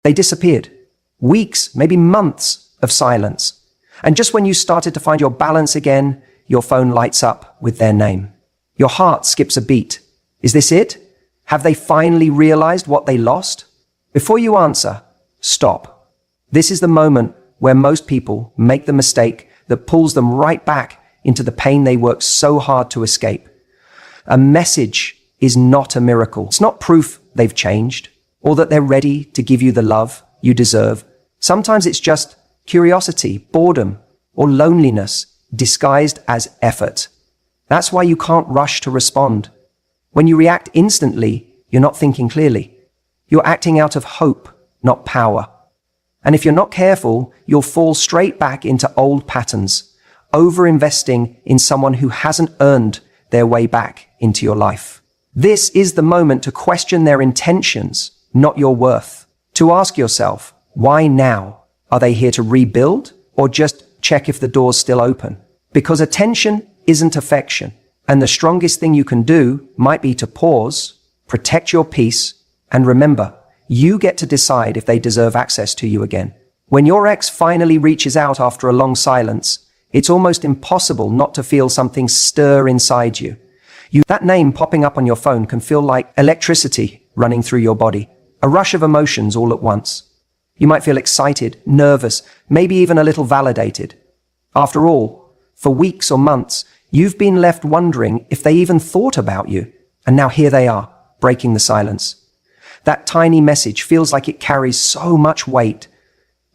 They disappeared. Weeks, maybe months of silence. And just when you started to find your balance again, your phone lights up with their name. Your heart skips a beat. Is this it? Have they finally realized what they lost? Before you answer, stop. This is the moment where most people make the mistake that pulls them right back into the pain they worked so hard to escape. A message is not a miracle. It's not proof they've changed or that they're ready to give you the love you deserve. Sometimes it's just curiosity, boredom, or loneliness disguised as effort. That's why you can't rush to respond. When you react instantly, you're not thinking clearly. You're acting out of hope, not power. And if you're not careful, you'll fall straight back into old patterns, over-investing in someone who hasn't earned their way back into your life. This is the moment to question their intentions, not your worth. To ask yourself, why now? Are they here to rebuild or just check if the door's still open? Because attention isn't affection, and the strongest thing you can do might be to pause, protect your peace, and remember, you get to decide if they deserve access to you again. When your ex finally reaches out after a long silence, it's almost impossible not to feel something stir inside you. That name popping up on your phone can feel like electricity running through your body, a rush of emotions all at once. You might feel excited, nervous, maybe even a little validated. After all, for weeks or months, you've been left wondering if they even thought about you. And now here they are, breaking the silence. That tiny message feels like it carries so much weight,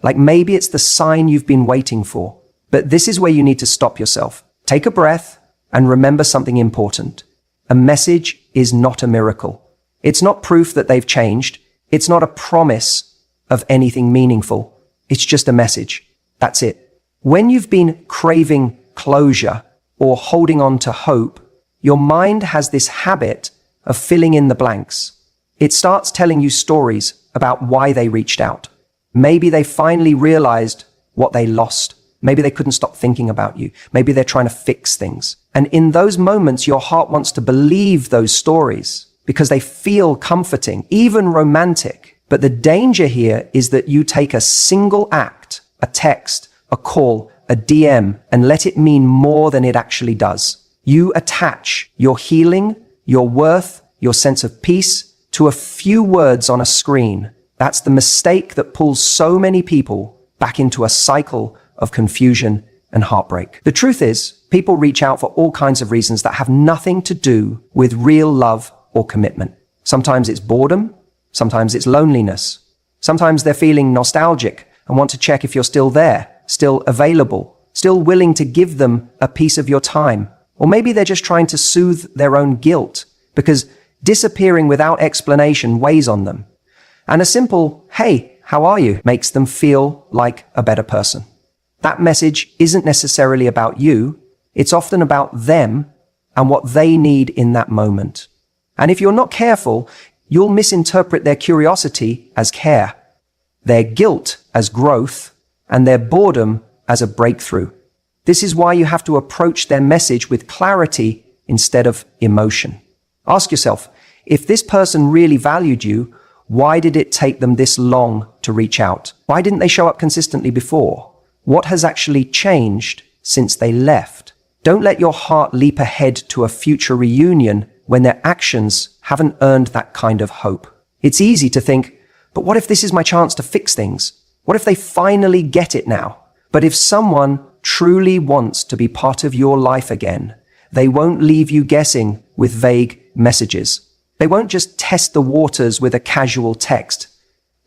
like maybe it's the sign you've been waiting for. But this is where you need to stop yourself. Take a breath and remember something important. A message is not a miracle. It's not proof that they've changed. It's not a promise of anything meaningful. It's just a message. That's it. When you've been craving closure or holding on to hope, your mind has this habit of filling in the blanks. It starts telling you stories about why they reached out. Maybe they finally realized what they lost. Maybe they couldn't stop thinking about you. Maybe they're trying to fix things. And in those moments, your heart wants to believe those stories because they feel comforting, even romantic. But the danger here is that you take a single act, a text, a call, a DM, and let it mean more than it actually does. You attach your healing, your worth, your sense of peace to a few words on a screen. That's the mistake that pulls so many people back into a cycle of confusion and heartbreak. The truth is, people reach out for all kinds of reasons that have nothing to do with real love or commitment. Sometimes it's boredom, sometimes it's loneliness. Sometimes they're feeling nostalgic and want to check if you're still there, still available, still willing to give them a piece of your time. Or maybe they're just trying to soothe their own guilt because disappearing without explanation weighs on them. And a simple, "Hey, how are you?" makes them feel like a better person. That message isn't necessarily about you. It's often about them and what they need in that moment. And if you're not careful, you'll misinterpret their curiosity as care, their guilt as growth, and their boredom as a breakthrough. This is why you have to approach their message with clarity instead of emotion. Ask yourself, if this person really valued you, why did it take them this long to reach out? Why didn't they show up consistently before? What has actually changed since they left? Don't let your heart leap ahead to a future reunion when their actions haven't earned that kind of hope. It's easy to think, but what if this is my chance to fix things? What if they finally get it now? But if someone truly wants to be part of your life again, they won't leave you guessing with vague messages. They won't just test the waters with a casual text.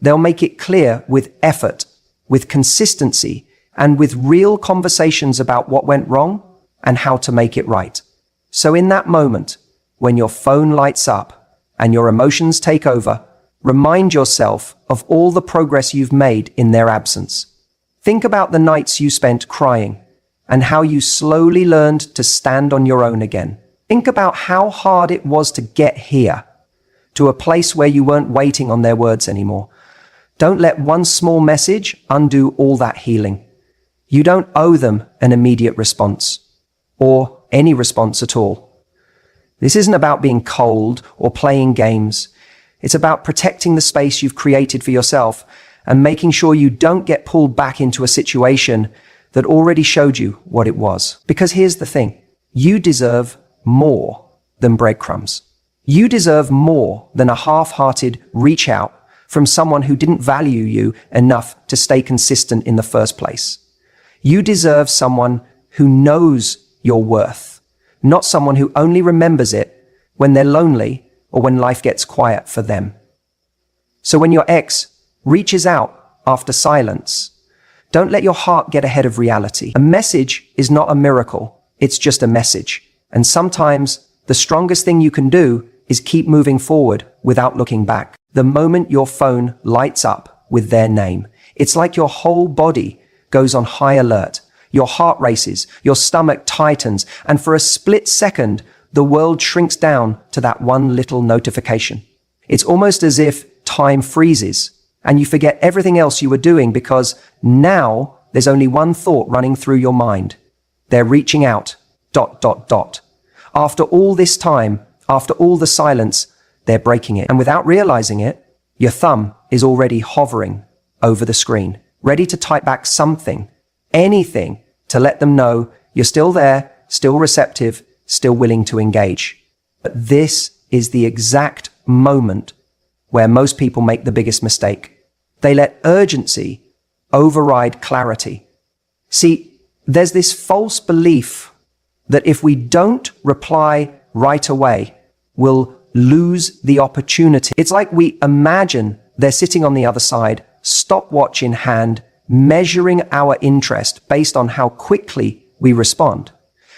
They'll make it clear with effort, with consistency, and with real conversations about what went wrong and how to make it right. So in that moment, when your phone lights up and your emotions take over, remind yourself of all the progress you've made in their absence. Think about the nights you spent crying and how you slowly learned to stand on your own again. Think about how hard it was to get here, to a place where you weren't waiting on their words anymore. Don't let one small message undo all that healing. You don't owe them an immediate response, or any response at all. This isn't about being cold or playing games. It's about protecting the space you've created for yourself and making sure you don't get pulled back into a situation that already showed you what it was. Because here's the thing, you deserve more than breadcrumbs. You deserve more than a half-hearted reach out from someone who didn't value you enough to stay consistent in the first place. You deserve someone who knows your worth, not someone who only remembers it when they're lonely or when life gets quiet for them. So when your ex reaches out after silence, don't let your heart get ahead of reality. A message is not a miracle, it's just a message. And sometimes the strongest thing you can do is keep moving forward without looking back. The moment your phone lights up with their name, it's like your whole body goes on high alert. Your heart races, your stomach tightens, and for a split second, the world shrinks down to that one little notification. It's almost as if time freezes and you forget everything else you were doing because now there's only one thought running through your mind. They're reaching out, ... After all this time, after all the silence, they're breaking it. And without realizing it, your thumb is already hovering over the screen, ready to type back something, anything, to let them know you're still there, still receptive, still willing to engage. But this is the exact moment where most people make the biggest mistake. They let urgency override clarity. See, there's this false belief that if we don't reply right away, we'll lose the opportunity. It's like we imagine they're sitting on the other side, stopwatch in hand, measuring our interest based on how quickly we respond.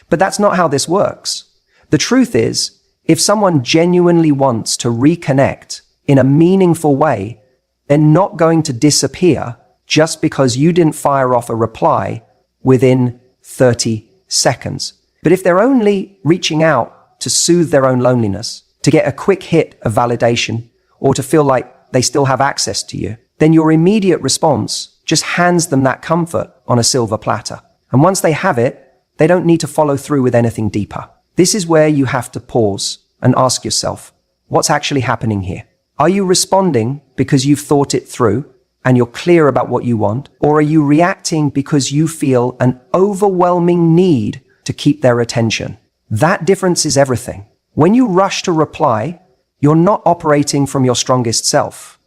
But that's not how this works. The truth is, if someone genuinely wants to reconnect in a meaningful way, they're not going to disappear just because you didn't fire off a reply within 30 seconds. But if they're only reaching out to soothe their own loneliness, to get a quick hit of validation, or to feel like they still have access to you, then your immediate response just hands them that comfort on a silver platter. And once they have it, they don't need to follow through with anything deeper. This is where you have to pause and ask yourself, what's actually happening here? Are you responding because you've thought it through and you're clear about what you want? Or are you reacting because you feel an overwhelming need to keep their attention? That difference is everything. When you rush to reply, you're not operating from your strongest self.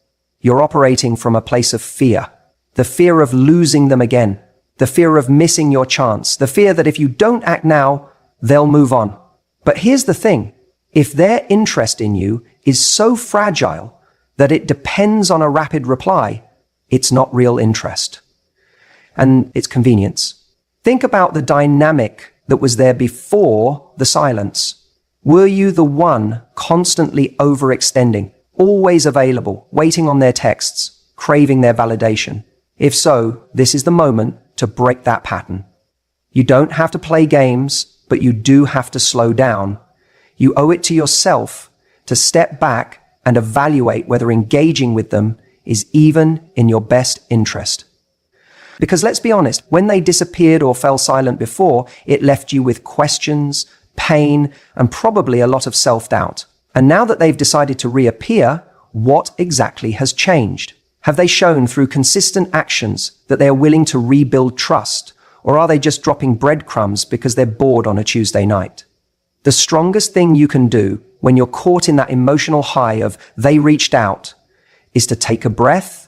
You're operating from a place of fear. The fear of losing them again. The fear of missing your chance. The fear that if you don't act now, they'll move on. But here's the thing. If their interest in you is so fragile that it depends on a rapid reply, it's not real interest. And it's convenience. Think about the dynamic that was there before the silence. Were you the one constantly overextending, always available, waiting on their texts, craving their validation? If so, this is the moment to break that pattern. You don't have to play games, but you do have to slow down. You owe it to yourself to step back and evaluate whether engaging with them is even in your best interest. Because let's be honest, when they disappeared or fell silent before, it left you with questions, pain, and probably a lot of self-doubt. And now that they've decided to reappear, what exactly has changed? Have they shown through consistent actions that they are willing to rebuild trust? Or are they just dropping breadcrumbs because they're bored on a Tuesday night? The strongest thing you can do when you're caught in that emotional high of they reached out is to take a breath.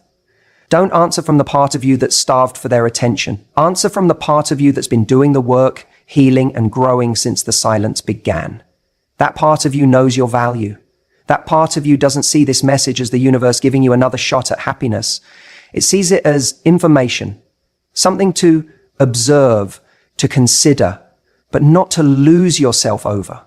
Don't answer from the part of you that's starved for their attention. Answer from the part of you that's been doing the work, healing and growing since the silence began. That part of you knows your value. That part of you doesn't see this message as the universe giving you another shot at happiness. It sees it as information, something to observe, to consider, but not to lose yourself over.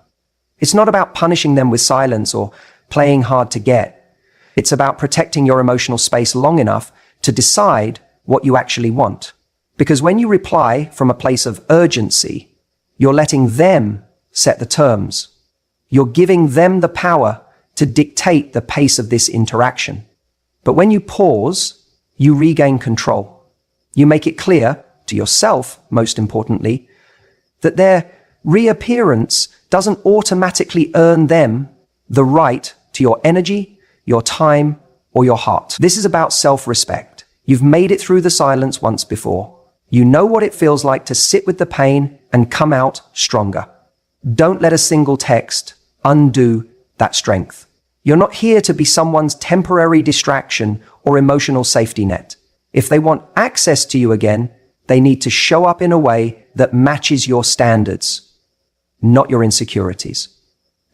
It's not about punishing them with silence or playing hard to get. It's about protecting your emotional space long enough to decide what you actually want. Because when you reply from a place of urgency, you're letting them set the terms. You're giving them the power to dictate the pace of this interaction. But when you pause, you regain control. You make it clear to yourself, most importantly, that their reappearance doesn't automatically earn them the right to your energy, your time, or your heart. This is about self-respect. You've made it through the silence once before. You know what it feels like to sit with the pain and come out stronger. Don't let a single text undo that strength. You're not here to be someone's temporary distraction or emotional safety net. If they want access to you again, they need to show up in a way that matches your standards, not your insecurities.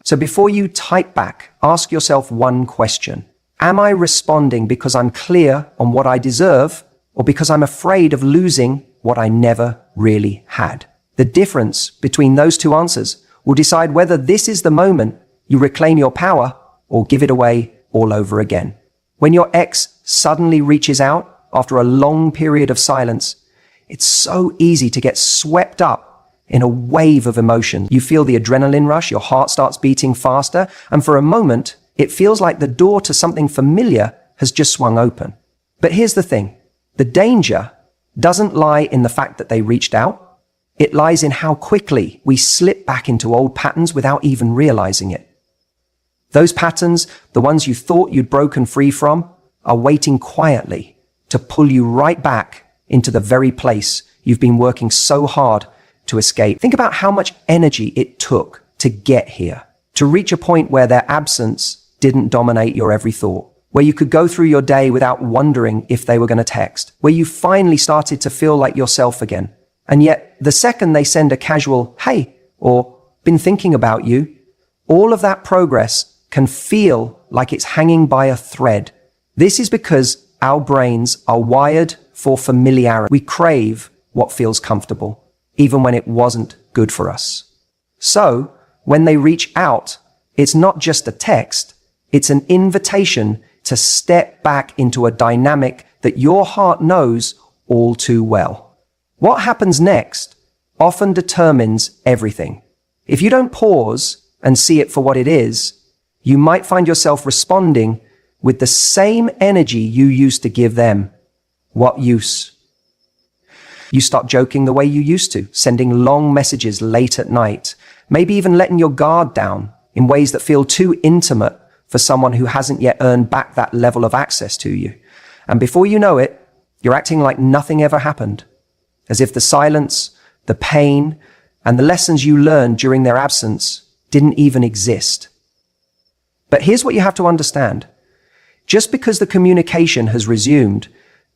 So before you type back, ask yourself one question. Am I responding because I'm clear on what I deserve, or because I'm afraid of losing what I never really had? The difference between those two answers will decide whether this is the moment you reclaim your power or give it away all over again. When your ex suddenly reaches out after a long period of silence, it's so easy to get swept up in a wave of emotion. You feel the adrenaline rush, your heart starts beating faster, and for a moment, it feels like the door to something familiar has just swung open. But here's the thing. The danger doesn't lie in the fact that they reached out. It lies in how quickly we slip back into old patterns without even realizing it. Those patterns, the ones you thought you'd broken free from, are waiting quietly to pull you right back into the very place you've been working so hard to escape. Think about how much energy it took to get here, to reach a point where their absence didn't dominate your every thought, where you could go through your day without wondering if they were going to text, where you finally started to feel like yourself again. And yet, the second they send a casual, "Hey," or "Been thinking about you," all of that progress can feel like it's hanging by a thread. This is because our brains are wired for familiarity. We crave what feels comfortable, even when it wasn't good for us. So, when they reach out, it's not just a text, it's an invitation to step back into a dynamic that your heart knows all too well. What happens next often determines everything. If you don't pause and see it for what it is, you might find yourself responding with the same energy you used to give them. What use? You stop joking the way you used to, sending long messages late at night, maybe even letting your guard down in ways that feel too intimate for someone who hasn't yet earned back that level of access to you. And before you know it, you're acting like nothing ever happened, as if the silence, the pain, and the lessons you learned during their absence didn't even exist. But here's what you have to understand. Just because the communication has resumed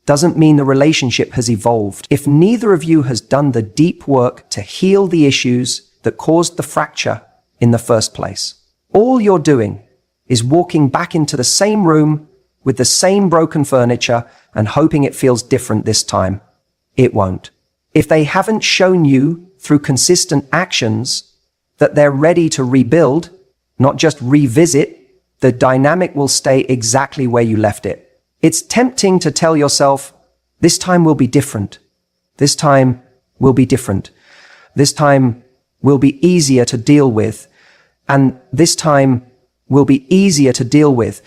doesn't mean the relationship has evolved. If neither of you has done the deep work to heal the issues that caused the fracture in the first place, all you're doing is walking back into the same room with the same broken furniture and hoping it feels different this time. It won't. If they haven't shown you through consistent actions that they're ready to rebuild, not just revisit, the dynamic will stay exactly where you left it. It's tempting to tell yourself, this time will be different. This time will be different. This time will be easier to deal with. And this time will be easier to deal with.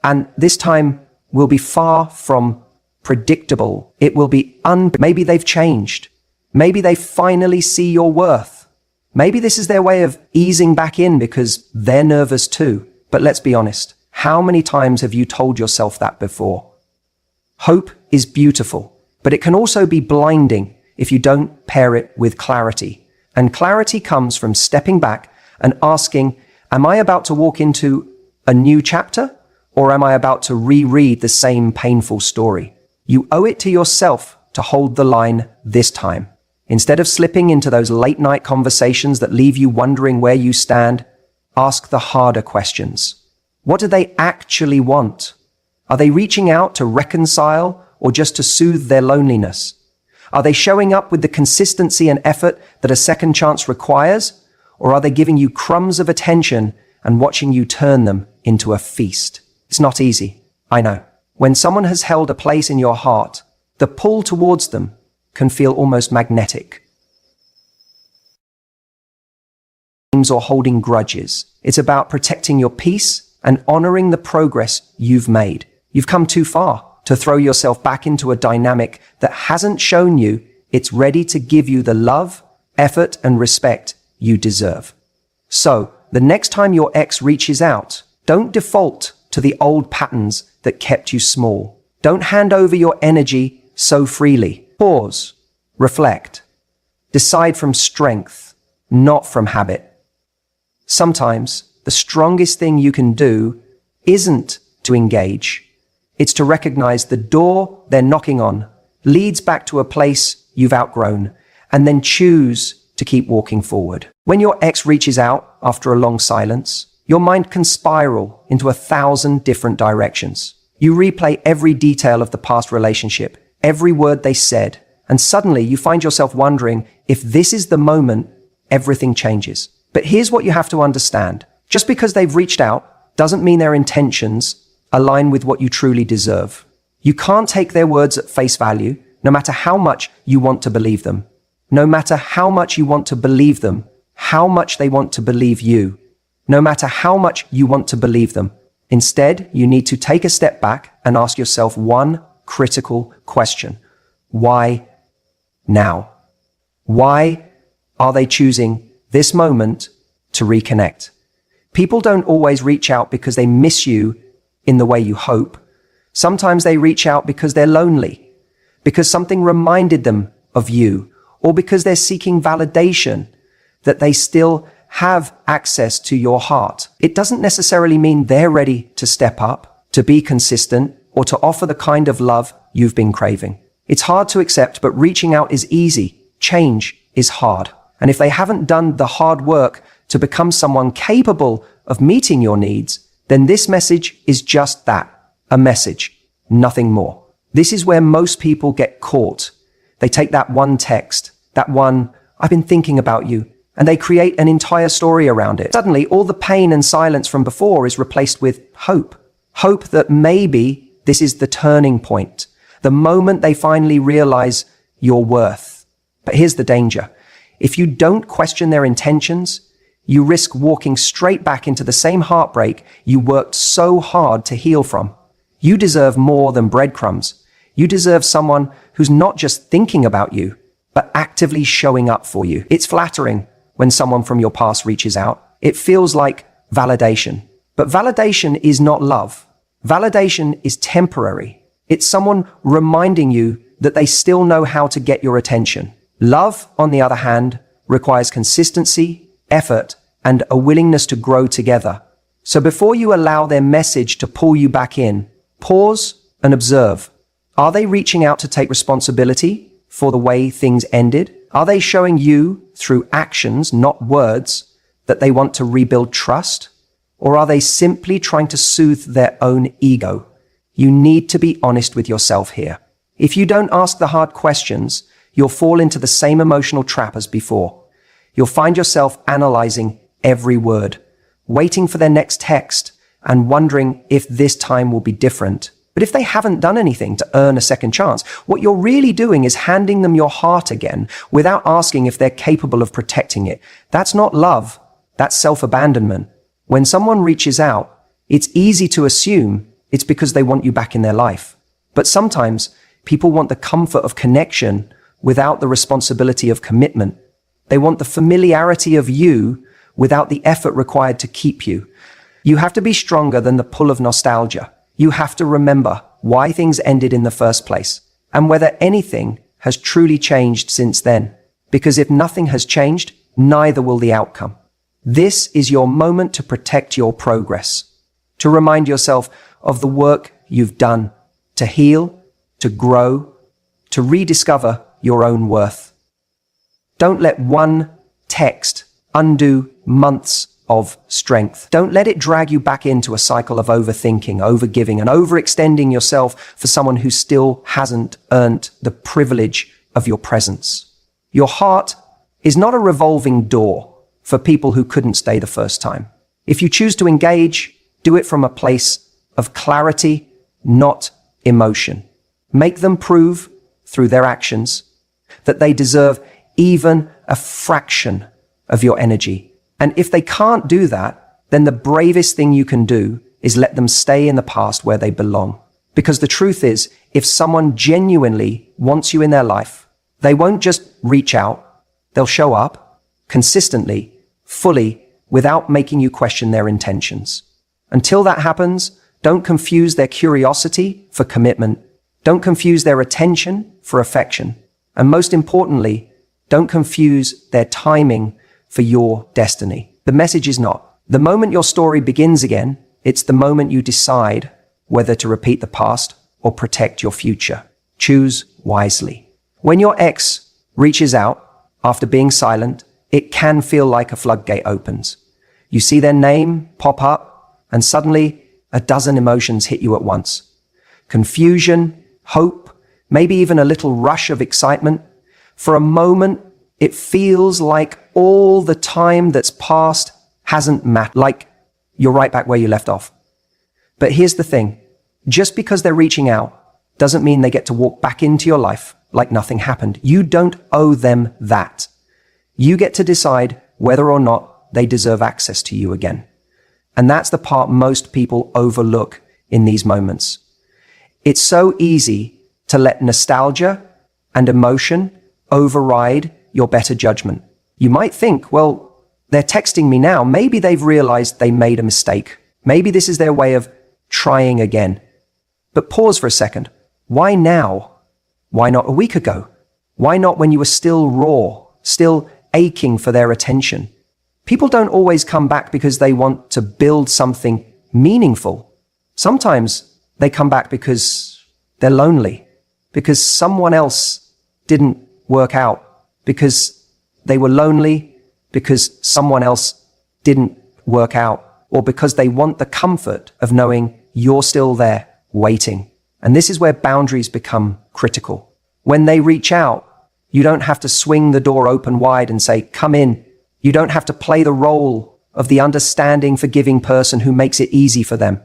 And this time will be far from predictable. It will be maybe they've changed. Maybe they finally see your worth. Maybe this is their way of easing back in because they're nervous too. But let's be honest. How many times have you told yourself that before? Hope is beautiful, but it can also be blinding if you don't pair it with clarity. And clarity comes from stepping back and asking, am I about to walk into a new chapter, or am I about to reread the same painful story? You owe it to yourself to hold the line this time. Instead of slipping into those late night conversations that leave you wondering where you stand, ask the harder questions. What do they actually want? Are they reaching out to reconcile or just to soothe their loneliness? Are they showing up with the consistency and effort that a second chance requires? Or are they giving you crumbs of attention and watching you turn them into a feast? It's not easy, I know. When someone has held a place in your heart, the pull towards them can feel almost magnetic. Or holding grudges. It's about protecting your peace and honoring the progress you've made. You've come too far to throw yourself back into a dynamic that hasn't shown you it's ready to give you the love, effort, and respect you deserve. So, the next time your ex reaches out, don't default to the old patterns that kept you small. Don't hand over your energy so freely. Pause. Reflect. Decide from strength, not from habit. Sometimes the strongest thing you can do isn't to engage. It's to recognize the door they're knocking on leads back to a place you've outgrown, and then choose to keep walking forward. When your ex reaches out after a long silence, your mind can spiral into 1,000 different directions. You replay every detail of the past relationship, every word they said, and suddenly you find yourself wondering if this is the moment everything changes. But here's what you have to understand. Just because they've reached out doesn't mean their intentions align with what you truly deserve. You can't take their words at face value, no matter how much you want to believe them. No matter how much you want to believe them, how much they want to believe you. No matter how much you want to believe them. Instead, you need to take a step back and ask yourself one critical question. Why now? Why are they choosing this moment to reconnect? People don't always reach out because they miss you in the way you hope. Sometimes they reach out because they're lonely, because something reminded them of you, or because they're seeking validation that they still have access to your heart. It doesn't necessarily mean they're ready to step up, to be consistent, or to offer the kind of love you've been craving. It's hard to accept, but reaching out is easy. Change is hard. And if they haven't done the hard work to become someone capable of meeting your needs, then this message is just that, a message, nothing more. This is where most people get caught. They take that one text, that one, "I've been thinking about you," and they create an entire story around it. Suddenly, all the pain and silence from before is replaced with hope. Hope that maybe this is the turning point, the moment they finally realize your worth. But here's the danger. If you don't question their intentions, you risk walking straight back into the same heartbreak you worked so hard to heal from. You deserve more than breadcrumbs. You deserve someone who's not just thinking about you, but actively showing up for you. It's flattering when someone from your past reaches out. It feels like validation. But validation is not love. Validation is temporary. It's someone reminding you that they still know how to get your attention. Love, on the other hand, requires consistency, effort, and a willingness to grow together. So before you allow their message to pull you back in, pause and observe. Are they reaching out to take responsibility for the way things ended? Are they showing you, through actions, not words, that they want to rebuild trust? Or are they simply trying to soothe their own ego? You need to be honest with yourself here. If you don't ask the hard questions, you'll fall into the same emotional trap as before. You'll find yourself analyzing every word, waiting for their next text, and wondering if this time will be different. But if they haven't done anything to earn a second chance, what you're really doing is handing them your heart again without asking if they're capable of protecting it. That's not love. That's self-abandonment. When someone reaches out, it's easy to assume it's because they want you back in their life. But sometimes people want the comfort of connection without the responsibility of commitment. They want the familiarity of you without the effort required to keep you. You have to be stronger than the pull of nostalgia. You have to remember why things ended in the first place and whether anything has truly changed since then. Because if nothing has changed, neither will the outcome. This is your moment to protect your progress, to remind yourself of the work you've done, to heal, to grow, to rediscover your own worth. Don't let one text undo months of strength. Don't let it drag you back into a cycle of overthinking, overgiving, and overextending yourself for someone who still hasn't earned the privilege of your presence. Your heart is not a revolving door for people who couldn't stay the first time. If you choose to engage, do it from a place of clarity, not emotion. Make them prove through their actions that they deserve even a fraction of your energy. And if they can't do that, then the bravest thing you can do is let them stay in the past where they belong. Because the truth is, if someone genuinely wants you in their life, they won't just reach out. They'll show up consistently, fully, without making you question their intentions. Until that happens, don't confuse their curiosity for commitment. Don't confuse their attention for affection. And most importantly, don't confuse their timing for your destiny. The message is not. The moment your story begins again, it's the moment you decide whether to repeat the past or protect your future. Choose wisely. When your ex reaches out after being silent, it can feel like a floodgate opens. You see their name pop up, and suddenly a dozen emotions hit you at once. Confusion, hope, maybe even a little rush of excitement. For a moment, it feels like all the time that's passed hasn't mattered, like you're right back where you left off. But here's the thing. Just because they're reaching out doesn't mean they get to walk back into your life like nothing happened. You don't owe them that. You get to decide whether or not they deserve access to you again. And that's the part most people overlook in these moments. It's so easy to let nostalgia and emotion override your better judgment. You might think, well, they're texting me now. Maybe they've realized they made a mistake. Maybe this is their way of trying again. But pause for a second. Why now? Why not a week ago? Why not when you were still raw, still aching for their attention? People don't always come back because they want to build something meaningful. Sometimes they come back because they're lonely, because someone else didn't work out, because they were lonely, because someone else didn't work out, or because they want the comfort of knowing you're still there, waiting. And this is where boundaries become critical. When they reach out, you don't have to swing the door open wide and say, come in. You don't have to play the role of the understanding, forgiving person who makes it easy for them.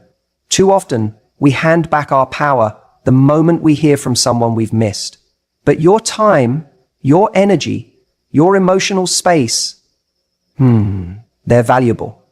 Too often, we hand back our power the moment we hear from someone we've missed. But your time, your energy, your emotional space, they're valuable.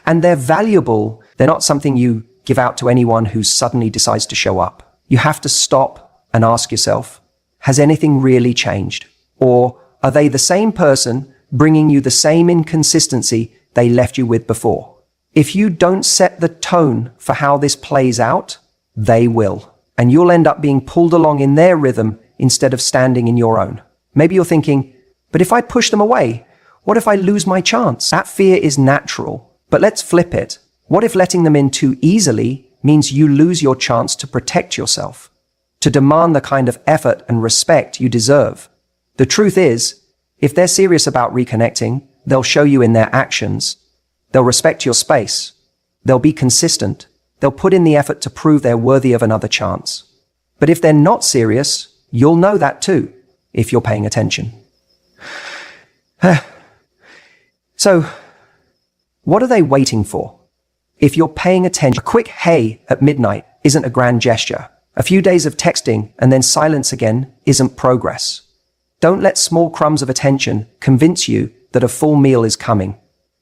And they're valuable. They're not something you give out to anyone who suddenly decides to show up. You have to stop and ask yourself, has anything really changed? Or are they the same person bringing you the same inconsistency they left you with before? If you don't set the tone for how this plays out, they will. And you'll end up being pulled along in their rhythm instead of standing in your own. Maybe you're thinking, but if I push them away, what if I lose my chance? That fear is natural. But let's flip it. What if letting them in too easily means you lose your chance to protect yourself, to demand the kind of effort and respect you deserve? The truth is, if they're serious about reconnecting, they'll show you in their actions. They'll respect your space. They'll be consistent. They'll put in the effort to prove they're worthy of another chance. But if they're not serious, you'll know that too, if you're paying attention. So, what are they waiting for? If you're paying attention, a quick hey at midnight isn't a grand gesture. A few days of texting and then silence again isn't progress. Don't let small crumbs of attention convince you that a full meal is coming.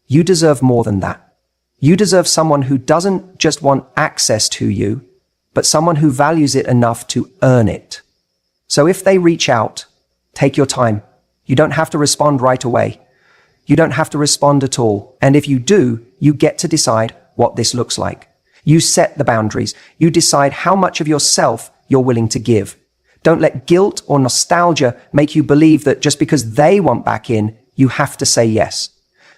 You deserve more than that. You deserve someone who doesn't just want access to you, but someone who values it enough to earn it. So if they reach out, take your time. You don't have to respond right away. You don't have to respond at all. And if you do, you get to decide what this looks like. You set the boundaries. You decide how much of yourself you're willing to give. Don't let guilt or nostalgia make you believe that just because they want back in, you have to say yes.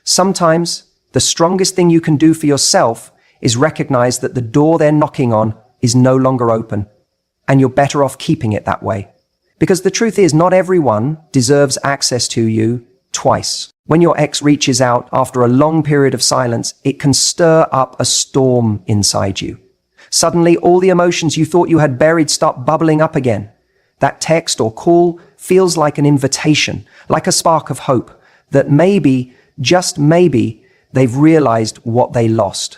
Sometimes the strongest thing you can do for yourself is recognize that the door they're knocking on is no longer open, and you're better off keeping it that way. Because the truth is, not everyone deserves access to you twice. When your ex reaches out after a long period of silence, it can stir up a storm inside you. Suddenly, all the emotions you thought you had buried start bubbling up again. That text or call feels like an invitation, like a spark of hope, that maybe, just maybe, they've realized what they lost.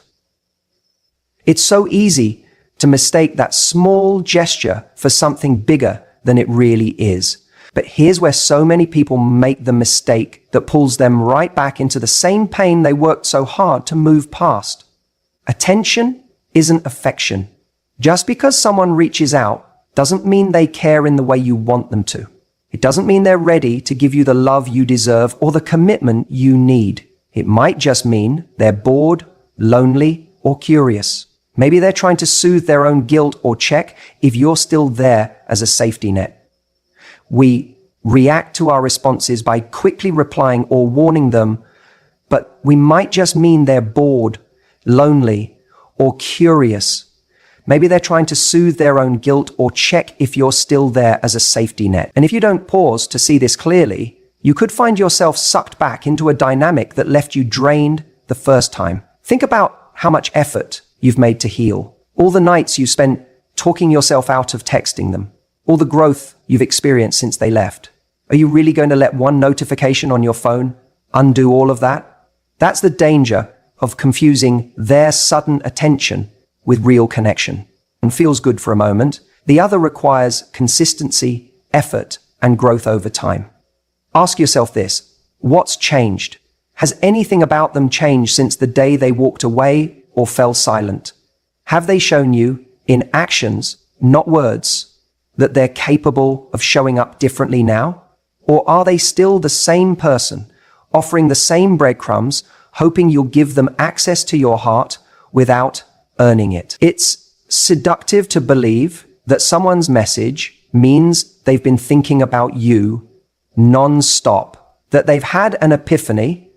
It's so easy to mistake that small gesture for something bigger than it really is. But here's where so many people make the mistake that pulls them right back into the same pain they worked so hard to move past. Attention isn't affection. Just because someone reaches out doesn't mean they care in the way you want them to. It doesn't mean they're ready to give you the love you deserve or the commitment you need. It might just mean they're bored, lonely, or curious. Maybe they're trying to soothe their own guilt or check if you're still there as a safety net. We react to our responses by quickly replying or warning them, but we might just mean they're bored, lonely, or curious. Maybe they're trying to soothe their own guilt or check if you're still there as a safety net. And if you don't pause to see this clearly, you could find yourself sucked back into a dynamic that left you drained the first time. Think about how much effort you've made to heal. All the nights you spent talking yourself out of texting them. All the growth you've experienced since they left. Are you really going to let one notification on your phone undo all of that? That's the danger of confusing their sudden attention with real connection. And feels good for a moment. The other requires consistency, effort, and growth over time. Ask yourself this: what's changed? Has anything about them changed since the day they walked away or fell silent? Have they shown you, in actions, not words, that they're capable of showing up differently now? Or are they still the same person, offering the same breadcrumbs, hoping you'll give them access to your heart without earning it? It's seductive to believe that someone's message means they've been thinking about you non-stop, that they've had an epiphany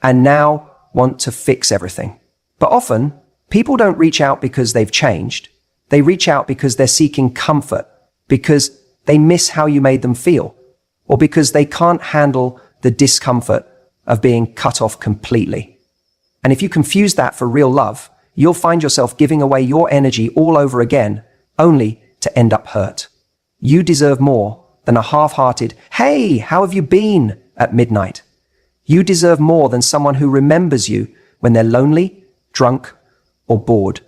and now want to fix everything. But often, people don't reach out because they've changed. They reach out because they're seeking comfort, because they miss how you made them feel, or because they can't handle the discomfort of being cut off completely. And if you confuse that for real love, you'll find yourself giving away your energy all over again, only to end up hurt. You deserve more than a half-hearted, "Hey, how have you been?" at midnight. You deserve more than someone who remembers you when they're lonely, drunk, or bored.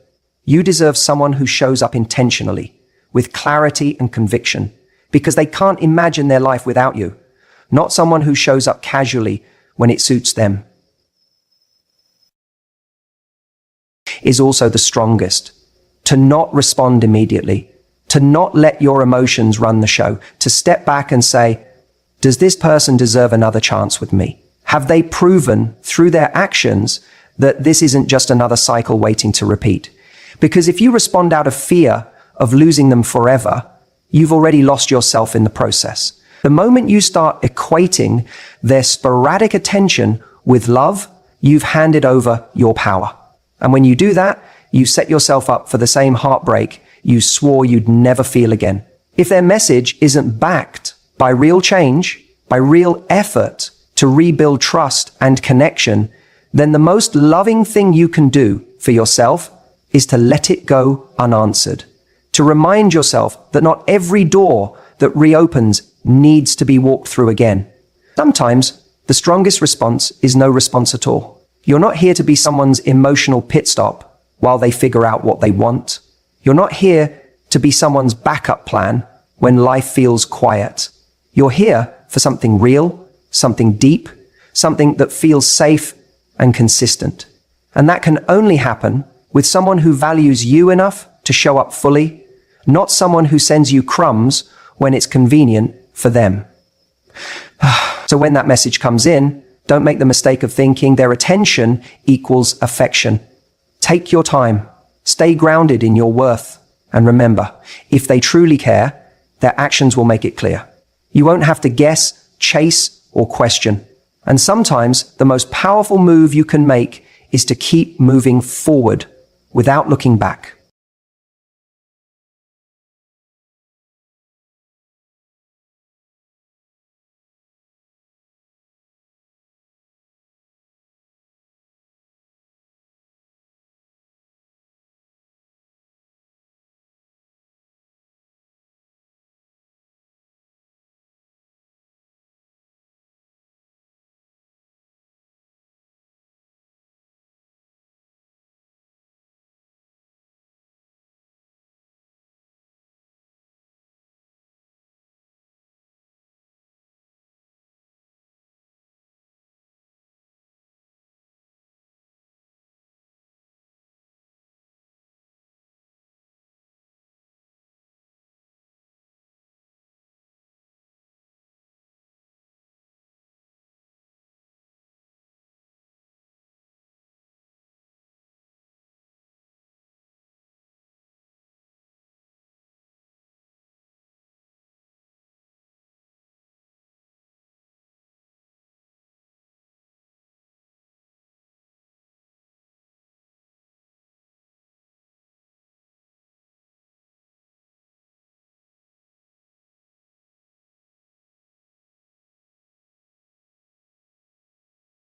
You deserve someone who shows up intentionally, with clarity and conviction, because they can't imagine their life without you, not someone who shows up casually when it suits them. Is also the strongest. To not respond immediately, to not let your emotions run the show, to step back and say, does this person deserve another chance with me? Have they proven through their actions that this isn't just another cycle waiting to repeat? Because if you respond out of fear of losing them forever, you've already lost yourself in the process. The moment you start equating their sporadic attention with love, you've handed over your power. And when you do that, you set yourself up for the same heartbreak you swore you'd never feel again. If their message isn't backed by real change, by real effort to rebuild trust and connection, then the most loving thing you can do for yourself is to let it go unanswered. To remind yourself that not every door that reopens needs to be walked through again. Sometimes the strongest response is no response at all. You're not here to be someone's emotional pit stop while they figure out what they want. You're not here to be someone's backup plan when life feels quiet. You're here for something real, something deep, something that feels safe and consistent. And that can only happen with someone who values you enough to show up fully, not someone who sends you crumbs when it's convenient for them. So when that message comes in, don't make the mistake of thinking their attention equals affection. Take your time, stay grounded in your worth, and remember, if they truly care, their actions will make it clear. You won't have to guess, chase, or question. And sometimes the most powerful move you can make is to keep moving forward without looking back.